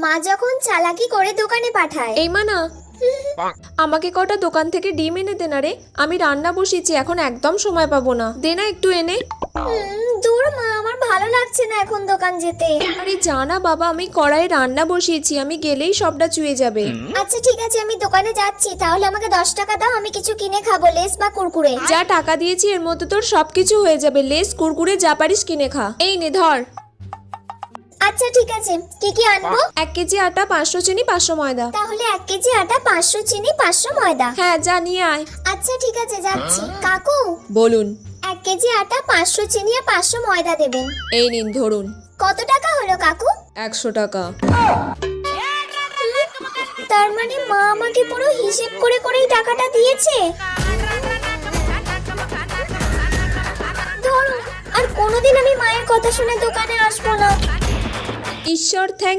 মা যখন চালাকি করে দোকানে পাঠায়। এই মানা, আমাকে কটা দোকান থেকে ডিম এনে দে না রে। আমি রান্না বসিয়েছি, এখন একদম সময় পাবো না। দে না একটু এনে। দূর মা, আমার ভালো লাগছে না এখন দোকান যেতে। আরে জানা বাবা, আমি কড়াইয়ে রান্না বসিয়েছি, আমি গেলেই সবটা চুয়ে যাবে। আচ্ছা ঠিক আছে, আমি দোকানে যাচ্ছি। তাহলে আমাকে 10 টাকা দাও, আমি কিছু কিনে খাবো, লেস বা কুরকুরে। যা টাকা দিয়েছি এর মধ্যে তোর সবকিছু হয়ে যাবে। লেস কুরকুরে যা পারিস কিনে খা। এই নে ধর। আচ্ছা ঠিক আছে, কি কি আনবো? 1 কেজি আটা, 500 চিনি, 500 ময়দা। তাহলে 1 কেজি আটা, 500 চিনি, 500 ময়দা। হ্যাঁ যা নিয়ে আয়। আচ্ছা ঠিক আছে, যাচ্ছি। কাকু, বলুন। 1 কেজি আটা, 500 চিনি আর 500 ময়দা দেবেন। এই নিন ধরুন। কত টাকা হলো কাকু? 100 টাকা। তার মানে মা আমাকে পুরো হিসেব করে করেই টাকাটা দিয়েছে। ধরো, আর কোনোদিন আমি মায়ের কথা শুনে দোকানে আসবো না। ঈশ্বর থ্যাংক